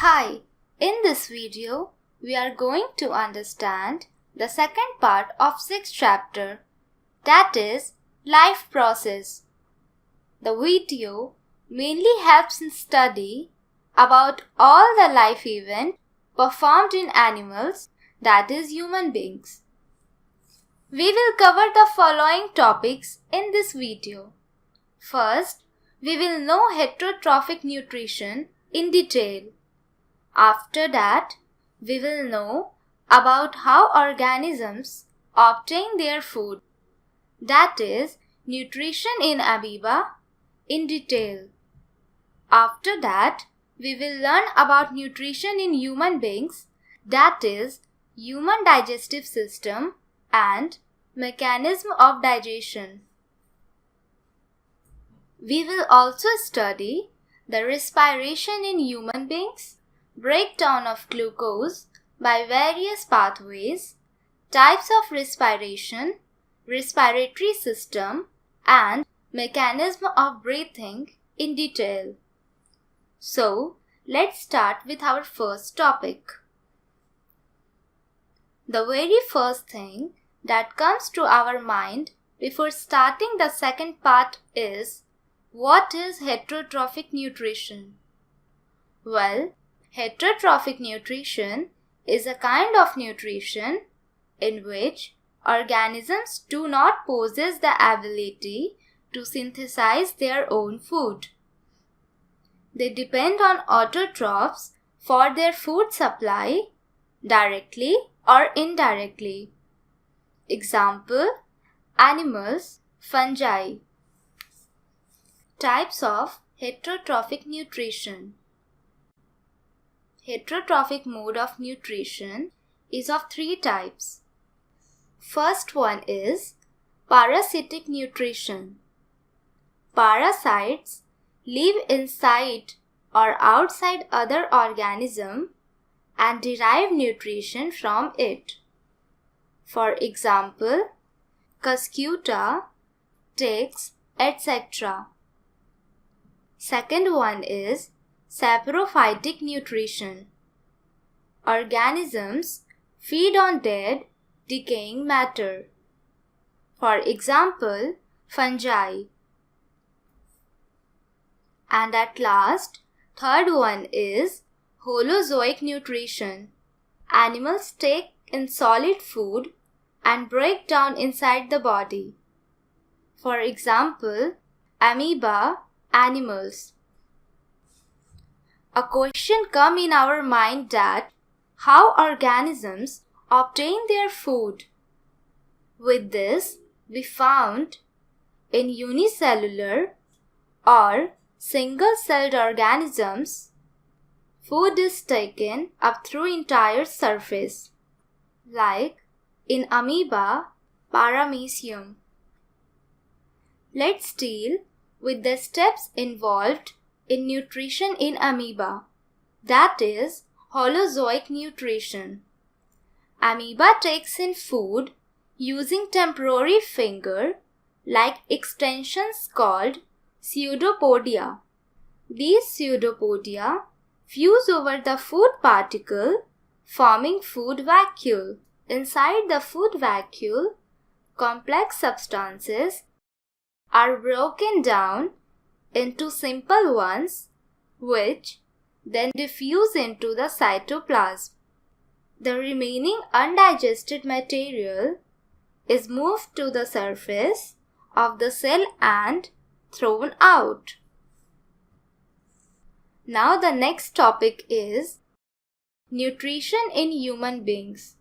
Hi, in this video, we are going to understand the second part of 6th chapter, that is life process. The video mainly helps in study about all the life events performed in animals, that is human beings. We will cover the following topics in this video. First, we will know heterotrophic nutrition in detail. After that, we will know about how organisms obtain their food, that is, nutrition in amoeba, in detail. After that, we will learn about nutrition in human beings, that is, human digestive system and mechanism of digestion. We will also study the respiration in human beings, breakdown of glucose by various pathways, types of respiration, respiratory system, and mechanism of breathing in detail. So, let's start with our first topic. The very first thing that comes to our mind before starting the second part is, what is heterotrophic nutrition? Well, heterotrophic nutrition is a kind of nutrition in which organisms do not possess the ability to synthesize their own food. They depend on autotrophs for their food supply, directly or indirectly. Example: animals, fungi. Types of heterotrophic nutrition. Heterotrophic mode of nutrition is of three types. First one is parasitic nutrition. Parasites live inside or outside other organisms and derive nutrition from it. For example, cuscuta, ticks, etc. Second one is saprophytic nutrition. Organisms feed on dead, decaying matter. For example, fungi. And at last, third one is holozoic nutrition. Animals take in solid food and break down inside the body. For example, amoeba, animals. A question comes in our mind that how organisms obtain their food. With this, we found in unicellular or single-celled organisms, food is taken up through entire surface, like in amoeba, paramecium. Let's deal with the steps involved in nutrition in amoeba, that is, holozoic nutrition. Amoeba takes in food using temporary finger-like extensions called pseudopodia. These pseudopodia fuse over the food particle, forming food vacuole. Inside the food vacuole, complex substances are broken down into simple ones, which then diffuse into the cytoplasm. The remaining undigested material is moved to the surface of the cell and thrown out. Now the next topic is nutrition in human beings.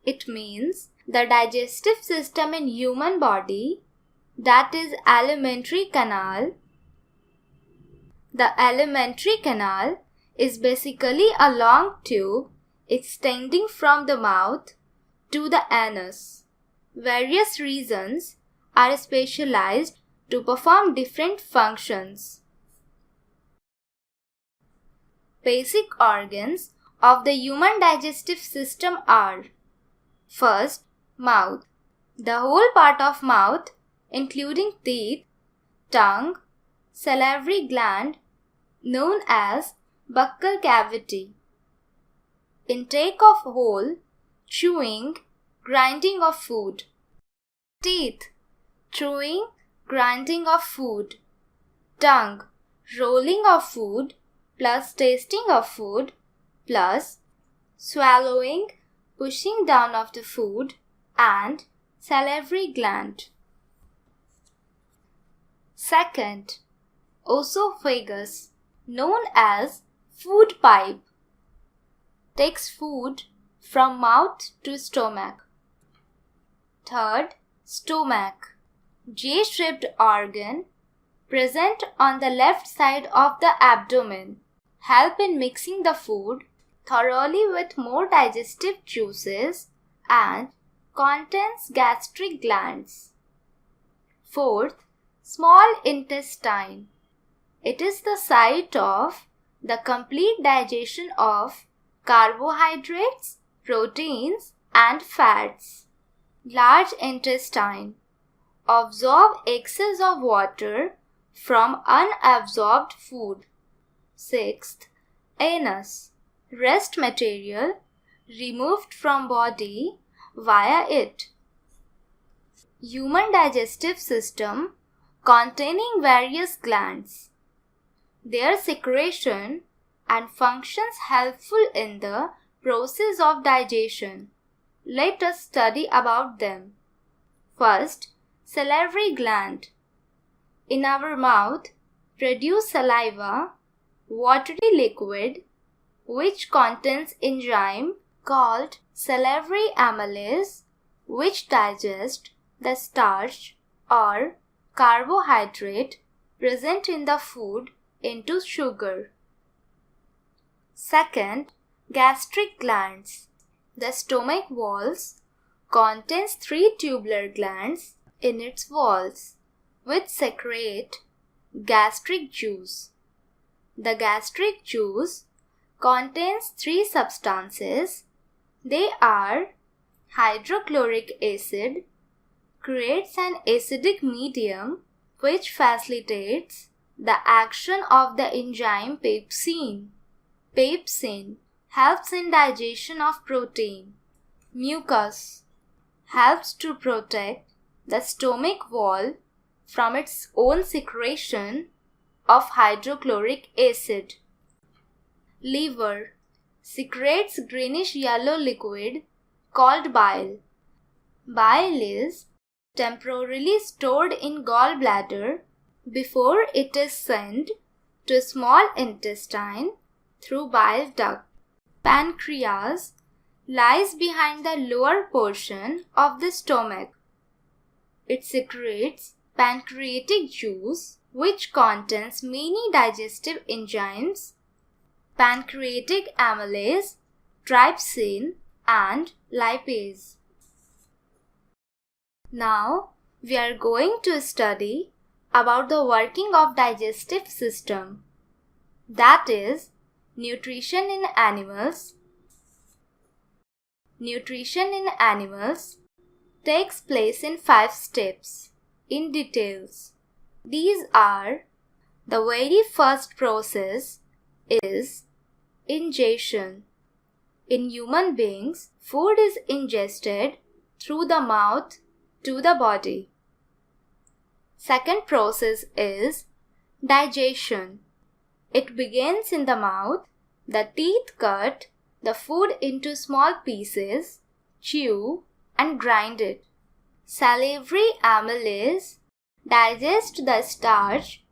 It means the digestive system in human body, that is alimentary canal. The alimentary canal is basically a long tube extending from the mouth to the anus. Various regions are specialized to perform different functions. Basic organs of the human digestive system are: first, mouth. The whole part of mouth, including teeth, tongue, salivary gland, known as buccal cavity. intake of whole, chewing, grinding of food. Teeth, chewing, grinding of food. Tongue, rolling of food plus tasting of food plus swallowing, pushing down of the food, and salivary gland. Second, esophagus, known as food pipe, takes food from mouth to stomach. Third, stomach, J-shaped organ present on the left side of the abdomen, help in mixing the food thoroughly with more digestive juices and contains gastric glands. Fourth, small intestine. It is the site of the complete digestion of carbohydrates, proteins, and fats. Large intestine. Absorb excess of water from unabsorbed food. Sixth, anus. Rest material removed from body via it. Human digestive system containing various glands. Their secretion and functions helpful in the process of digestion. Let us study about them. First, salivary gland. In our mouth, produce saliva, watery liquid, which contains enzyme called salivary amylase, which digest the starch or carbohydrate present in the food into sugar. Second, gastric glands. The stomach walls contains 3 tubular glands in its walls, which secrete gastric juice. The gastric juice contains 3 substances. They are hydrochloric acid, creates an acidic medium which facilitates the action of the enzyme pepsin. Pepsin helps in digestion of protein. Mucus helps to protect the stomach wall from its own secretion of hydrochloric acid. Liver secretes greenish yellow liquid called bile. Bile is temporarily stored in gallbladder before it is sent to small intestine through bile duct. Pancreas lies behind the lower portion of the stomach. It secretes pancreatic juice which contains many digestive enzymes, pancreatic amylase, trypsin, and lipase. Now we are going to study about the working of digestive system, that is, nutrition in animals. Nutrition in animals takes place in 5 steps in details. These are: the very first process is ingestion. In human beings, food is ingested through the mouth to the body. Second process is digestion. It begins in the mouth. The teeth cut the food into small pieces, chew, and grind it. Salivary amylase digests the starch,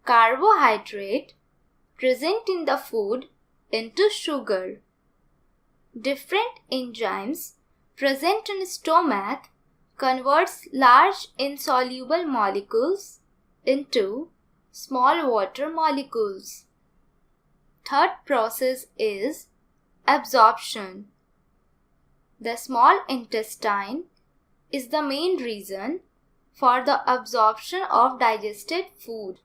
carbohydrate present in the food into sugar. Different enzymes present in stomach converts large insoluble molecules into small water molecules. Third process is absorption. The small intestine is the main reason for the absorption of digested food.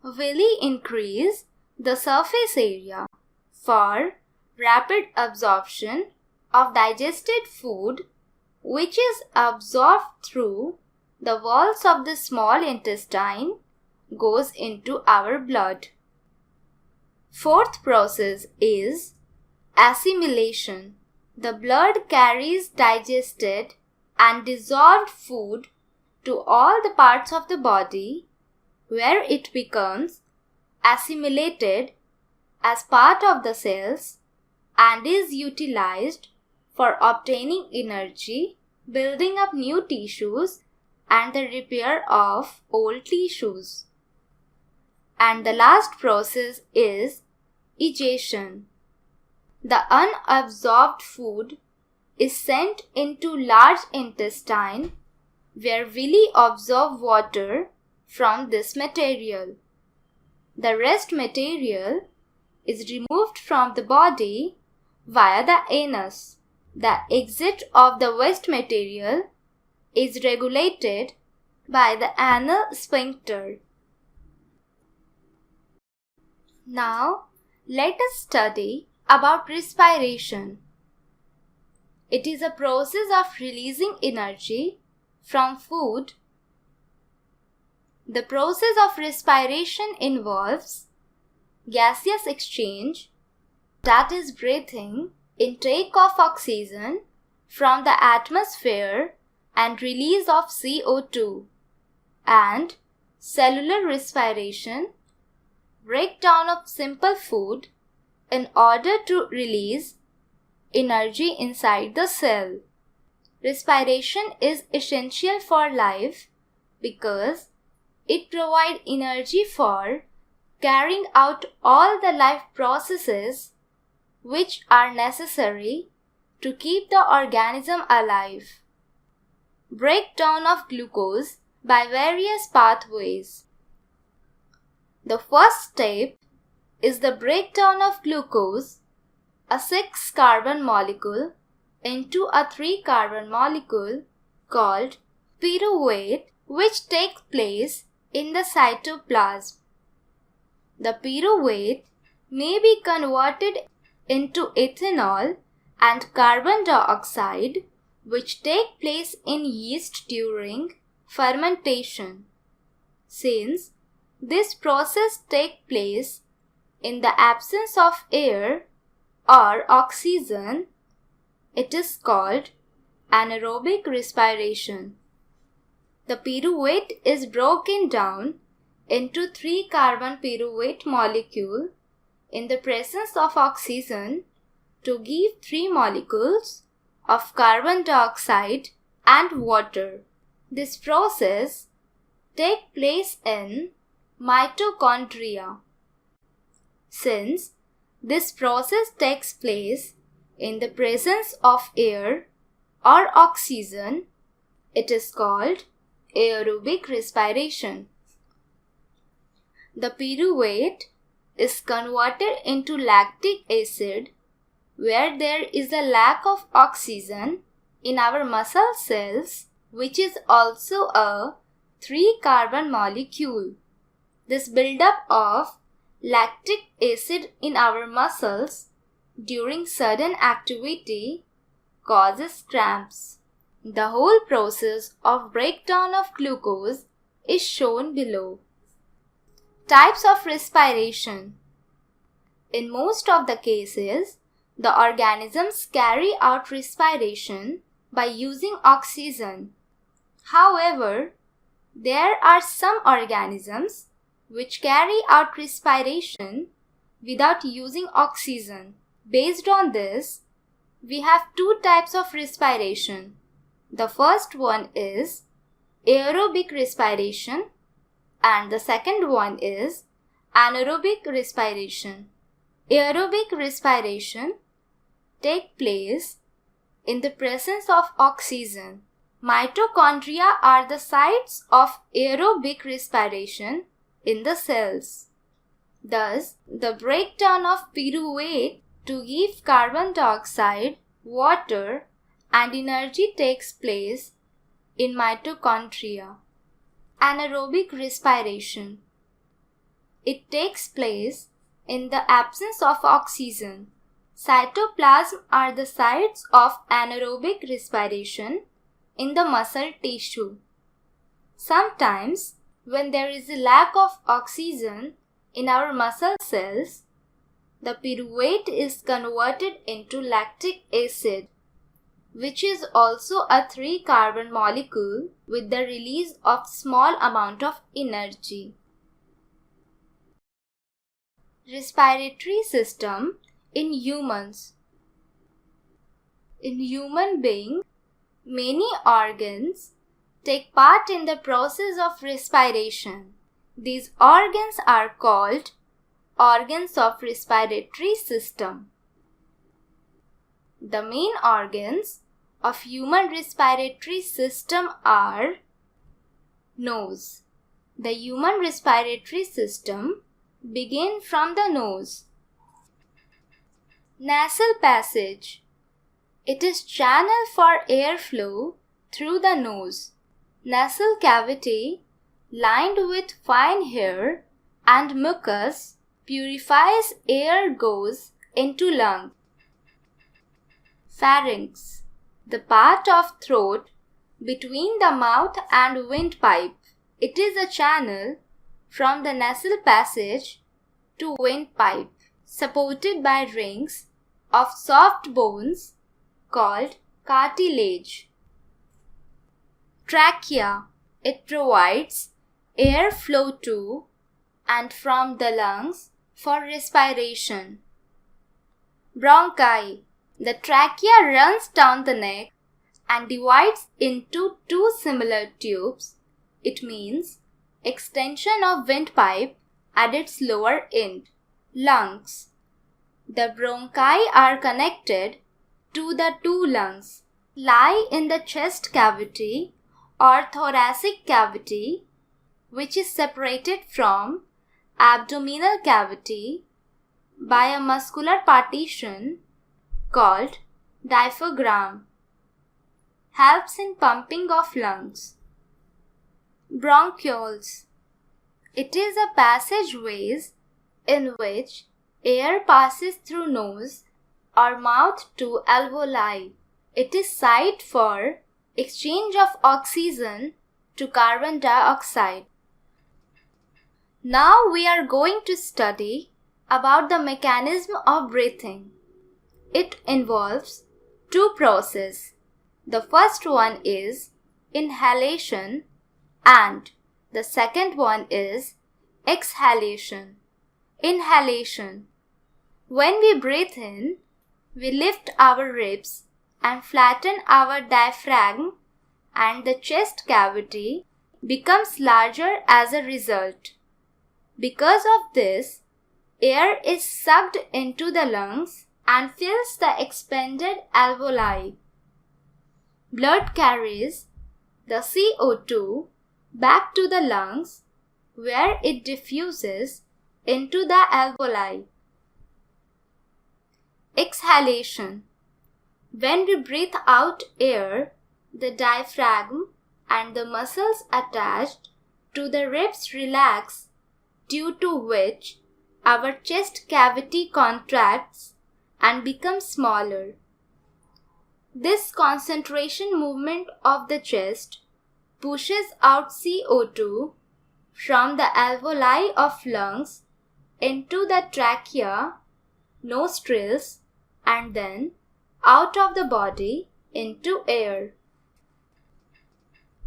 Will increase the surface area for rapid absorption of digested food, which is absorbed through the walls of the small intestine, goes into our blood. Fourth process is assimilation. The blood carries digested and dissolved food to all the parts of the body where it becomes assimilated as part of the cells and is utilized for obtaining energy, building up new tissues, and the repair of old tissues. And the last process is egestion. The unabsorbed food is sent into large intestine where villi absorb water from this material. The rest material is removed from the body via the anus. The exit of the waste material is regulated by the anal sphincter. Now, let us study about respiration. It is a process of releasing energy from food. The process of respiration involves gaseous exchange, that is breathing, intake of oxygen from the atmosphere and release of CO2, and cellular respiration, breakdown of simple food in order to release energy inside the cell. Respiration is essential for life because it provides energy for carrying out all the life processes which are necessary to keep the organism alive. Breakdown of glucose by various pathways. The first step is the breakdown of glucose, a 6-carbon molecule, into a 3-carbon molecule called pyruvate, which takes place in the cytoplasm. The pyruvate may be converted into ethanol and carbon dioxide, which take place in yeast during fermentation. Since this process takes place in the absence of air or oxygen, it is called anaerobic respiration. The pyruvate is broken down into 3-carbon pyruvate molecule in the presence of oxygen to give 3 molecules of carbon dioxide and water. This process takes place in mitochondria. Since this process takes place in the presence of air or oxygen, it is called aerobic respiration. The pyruvate is converted into lactic acid where there is a lack of oxygen in our muscle cells, which is also a 3-carbon molecule. This buildup of lactic acid in our muscles during sudden activity causes cramps. The whole process of breakdown of glucose is shown below. Types of respiration. In most of the cases, the organisms carry out respiration by using oxygen. However, there are some organisms which carry out respiration without using oxygen. Based on this, we have 2 types of respiration. The first one is aerobic respiration and the second one is anaerobic respiration. Aerobic respiration takes place in the presence of oxygen. Mitochondria are the sites of aerobic respiration in the cells. Thus, the breakdown of pyruvate to give carbon dioxide, water, and energy takes place in mitochondria. Anaerobic respiration. It takes place in the absence of oxygen. Cytoplasm are the sites of anaerobic respiration in the muscle tissue. Sometimes, when there is a lack of oxygen in our muscle cells, the pyruvate is converted into lactic acid, which is also a 3-carbon molecule with the release of small amount of energy. Respiratory system in humans. In human being, many organs take part in the process of respiration. These organs are called organs of respiratory system. The main organs of human respiratory system are nose. The human respiratory system begins from the nose. Nasal passage. It is channel for airflow through the nose. Nasal cavity lined with fine hair and mucus purifies air goes into lungs. Pharynx. The part of throat between the mouth and windpipe. It is a channel from the nasal passage to windpipe, supported by rings of soft bones called cartilage. Trachea. It provides airflow to and from the lungs for respiration. Bronchi. The trachea runs down the neck and divides into 2 similar tubes. It means extension of windpipe at its lower end. Lungs. The bronchi are connected to the 2 lungs, lie in the chest cavity or thoracic cavity, which is separated from abdominal cavity by a muscular partition called diaphragm. Helps in pumping of lungs. Bronchioles. It is a passageways in which air passes through nose or mouth to alveoli. It is site for exchange of oxygen to carbon dioxide. Now we are going to study about the mechanism of breathing. It involves 2 processes. The first one is inhalation and the second one is exhalation. Inhalation. When we breathe in, we lift our ribs and flatten our diaphragm, and the chest cavity becomes larger as a result. Because of this, air is sucked into the lungs and fills the expanded alveoli. Blood carries the CO2 back to the lungs where it diffuses into the alveoli. Exhalation. When we breathe out air, the diaphragm and the muscles attached to the ribs relax, due to which our chest cavity contracts and becomes smaller. This concentration movement of the chest pushes out CO2 from the alveoli of lungs into the trachea, nostrils, and then out of the body into air.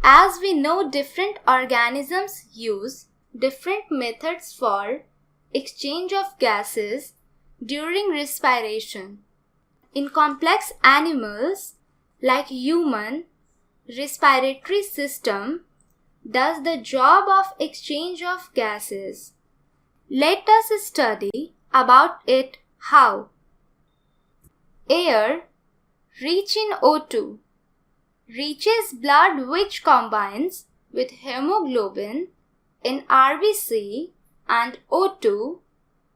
As we know, different organisms use different methods for exchange of gases during respiration. In complex animals like human, respiratory system does the job of exchange of gases. Let us study about it how. Air, rich in O2, reaches blood which combines with hemoglobin in RBC, and O2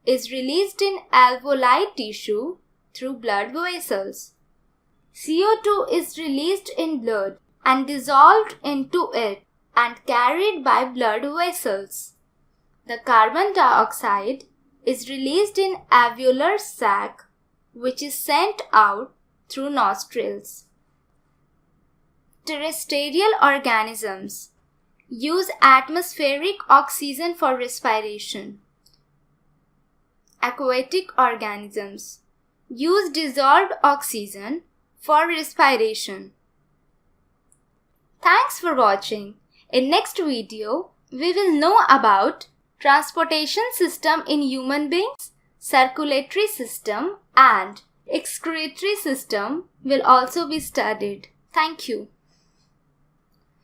is released in alveoli tissue through blood vessels. CO2 is released in blood and dissolved into it and carried by blood vessels. The carbon dioxide is released in alveolar sac, which is sent out through nostrils. Terrestrial organisms use atmospheric oxygen for respiration. aquatic organisms use dissolved oxygen for respiration. Thanks for watching. In next video, we will know about transportation system in human beings, circulatory system and excretory system will also be studied. Thank you.